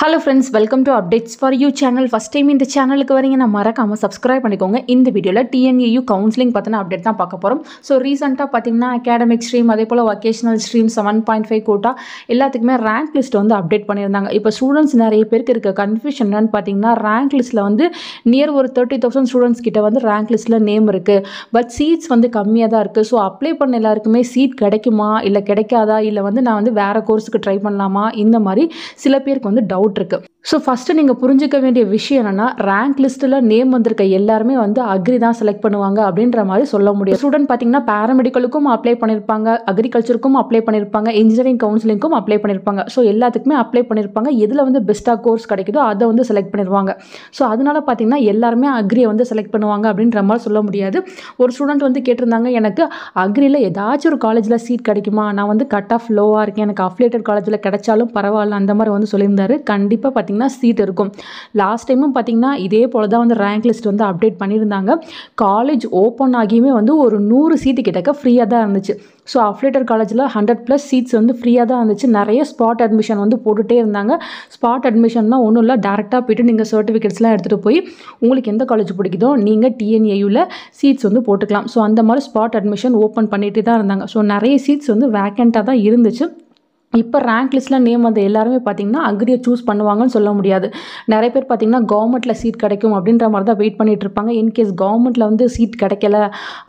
Hello friends, welcome to Updates for You channel. First time இந்த சேனலுக்கு வரீங்கன்னா மறக்காம subscribe பண்ணிக்கோங்க. இந்த வீடியோல TNAU கவுன்சிலிங் பத்தின அப்டேட் தான் பார்க்க போறோம். ஸோ ரீசெண்டாக பார்த்தீங்கன்னா அகாடமிக் ஸ்ட்ரீம் அதே போல் வொகேஷனல் ஸ்ட்ரீம் 7.5 கோட்டா எல்லாத்துக்குமே ரேங்க் லிஸ்ட் வந்து அப்டேட் பண்ணியிருந்தாங்க. இப்போ ஸ்டூடெண்ட்ஸ் நிறைய பேருக்கு இருக்க கன்ஃபியூஷன் என்னன்னு பார்த்தீங்கன்னா ரேங்க் லிஸ்ட்டில் வந்து நியர் ஒரு 30,000 ஸ்டூடெண்ட்ஸ் கிட்ட வந்து ரேங்க் லிஸ்ட்டில் நேம் இருக்குது. பட் சீட்ஸ் வந்து கம்மியாக தான் இருக்குது. ஸோ அப்ளை பண்ண எல்லாருக்குமே சீட் கிடைக்குமா இல்லை கிடைக்காதா இல்லை வந்து நான் வந்து வேறு கோர்ஸுக்கு ட்ரை பண்ணலாமா இந்த மாதிரி சில பேருக்கு வந்து டவுட் இருக்கு. ஸோ ஃபஸ்ட்டு நீங்கள் புரிஞ்சிக்க வேண்டிய விஷயம் என்னென்னா ரேங்க் லிஸ்ட்டில் நேம் வந்திருக்க எல்லாருமே வந்து அக்ரி தான் செலக்ட் பண்ணுவாங்க அப்படின்ற மாதிரி சொல்ல முடியும். ஸ்டூடெண்ட் பார்த்தீங்கன்னா பேராமெடிக்கலுக்கும் அப்ளை பண்ணியிருப்பாங்க, அக்ரிகல்ச்சருக்கும் அப்ளை பண்ணியிருப்பாங்க, இன்ஜினியரிங் கவுன்சிலிங்கும் அப்ளை பண்ணியிருப்பாங்க. ஸோ எல்லாத்துக்குமே அப்ளை பண்ணியிருப்பாங்க. எதில் வந்து பெஸ்ட்டாக கோர்ஸ் கிடைக்குதோ அதை வந்து செலக்ட் பண்ணிடுவாங்க. ஸோ அதனால பார்த்தீங்கன்னா எல்லாருமே அக்ரியை வந்து செலக்ட் பண்ணுவாங்க அப்படின்ற மாதிரி சொல்ல முடியாது. ஒரு ஸ்டூடெண்ட் வந்து கேட்டிருந்தாங்க, எனக்கு அக்ரியில் ஏதாச்சும் ஒரு காலேஜில் சீட் கிடைக்குமா, நான் வந்து கட் ஆஃப் லோவாக இருக்கேன், எனக்கு அஃபிலியேட்டட் காலேஜில் கிடைச்சாலும் பரவாயில்ல அந்த மாதிரி வந்து சொல்லியிருந்தாரு. கண்டிப்பாக பார்த்தீங்கன்னா சீட் இருக்கும். லாஸ்ட் டைமும் பார்த்தீங்கன்னா இதே போல தான் வந்து ரேங்க் லிஸ்ட் வந்து அப்டேட் பண்ணியிருந்தாங்க. காலேஜ் ஓப்பன் ஆகியுமே வந்து ஒரு 100 சீட்டு கிட்டக்க ஃப்ரீயாக தான் இருந்துச்சு. ஸோ அஃபிலியேட்டட் காலேஜில் 100+ சீட்ஸ் வந்து ஃப்ரீயாக தான் இருந்துச்சு. நிறைய ஸ்பாட் அட்மிஷன் வந்து போட்டுகிட்டே இருந்தாங்க. ஸ்பாட் அட்மிஷன்னா ஒன்றும் இல்லை, டேரெக்டாக போய்ட்டு நீங்கள் சர்டிஃபிகேட்ஸ்லாம் எடுத்துகிட்டு போய் உங்களுக்கு எந்த காலேஜ் பிடிக்குதோ நீங்கள் TNAUவில் சீட்ஸ் வந்து போட்டுக்கலாம். ஸோ அந்த மாதிரி ஸ்பாட் அட்மிஷன் ஓப்பன் பண்ணிகிட்டே தான் இருந்தாங்க. ஸோ நிறைய சீட்ஸ் வந்து வேக்கண்ட்டாக தான் இருந்துச்சு. இப்போ ரேங்க் லிஸ்ட்டில் நேம் வந்து எல்லாருமே பார்த்தீங்கன்னா அக்ரியை சூஸ் பண்ணுவாங்கன்னு சொல்ல முடியாது. நிறைய பேர் பார்த்தீங்கன்னா கவர்மெண்ட்டில் சீட் கிடைக்கும் அப்படின்ற மாதிரி தான் வெயிட் பண்ணிட்டு இருப்பாங்க. இன்கேஸ் கவர்மெண்ட்டில் வந்து சீட் கிடைக்கல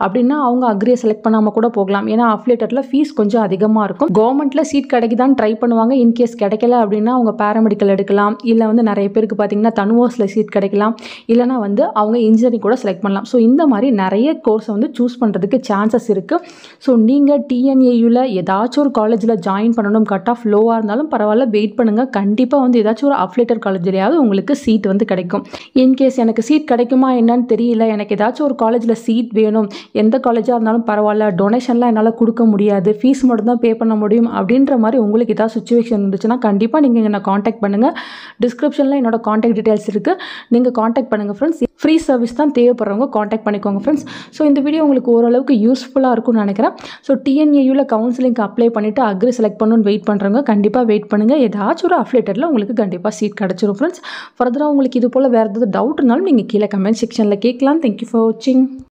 அப்படின்னா அவங்க அக்ரியை செலக்ட் பண்ணாமல் கூட போகலாம். ஏன்னா அஃபிலியேட்டடில் ஃபீஸ் கொஞ்சம் அதிகமாக இருக்கும். கவர்மெண்ட்டில் சீட் கிடைக்குதான்னு ட்ரை பண்ணுவாங்க. இன்கேஸ் கிடைக்கல அப்படின்னா அவங்க பேராமெடிக்கல் எடுக்கலாம், இல்லை வந்து நிறைய பேருக்கு பார்த்தீங்கன்னா தனுவாஸில் சீட் கிடைக்கலாம், இல்லைனா வந்து அவங்க இன்ஜினியரிங் கூட செலக்ட் பண்ணலாம். ஸோ இந்த மாதிரி நிறைய கோர்ஸை வந்து சூஸ் பண்ணுறதுக்கு சான்சஸ் இருக்குது. ஸோ நீங்கள் TNAUவில் ஏதாச்சும் ஒரு காலேஜில் ஜாயின் பண்ணணும், கட் ஆஃப் லோவாக இருந்தாலும் பரவாயில்ல, வெயிட் பண்ணுங்கள். கண்டிப்பாக வந்து ஏதாச்சும் ஒரு அஃபிலியேட்டட் காலேஜ்லையாவது உங்களுக்கு சீட் வந்து கிடைக்கும். இன்கேஸ் எனக்கு சீட் கிடைக்குமா என்னன்னு தெரியல, எனக்கு ஏதாச்சும் ஒரு காலேஜில் சீட் வேணும், எந்த காலேஜாக இருந்தாலும் பரவாயில்ல, டொனேஷன்லாம் என்னால் கொடுக்க முடியாது, ஃபீஸ் மட்டும் தான் பே பண்ண முடியும் அப்படின்ற மாதிரி உங்களுக்கு ஏதாவது சுச்சுவேஷன் இருந்துச்சுன்னா கண்டிப்பாக நீங்கள் என்னை காண்டாக்ட் பண்ணுங்கள். டிஸ்கிரிப்ஷனில் என்னோட காண்டாக்ட் டீட்டெயில்ஸ் இருக்குது, நீங்கள் காண்டாக்ட் பண்ணுங்கள் ஃப்ரெண்ட்ஸ். ஃப்ரீ சர்வீஸ் தான் தேவைப்படுறவங்க காண்டாக்ட் பண்ணிக்கோங்க ஃப்ரெண்ட்ஸ். ஸோ இந்த வீடியோ உங்களுக்கு ஓரளவுக்கு யூஸ்ஃபுல்லாக இருக்கும்னு நினைக்கிறேன். ஸோ TNAUவில் கவுன்சிலிங்க்கு அப்ளை பண்ணிவிட்டு அக்ரி செலக்ட் பண்ணணும்னு வெயிட் பண்ணுறவங்க கண்டிப்பாக வெயிட் பண்ணுங்கள். ஏதாச்சும் ஒரு அஃபிலியேட்டடில் உங்களுக்கு கண்டிப்பாக சீட் கிடச்சிரும் ஃப்ரெண்ட்ஸ். ஃபர்தராக உங்களுக்கு இது போல் வேறு ஏதாவது டவுட் இருந்தாலும் நீங்கள் கீழே கமெண்ட் செக்ஷனில் கேட்கலாம். தேங்க்யூ ஃபார் வாட்சிங்.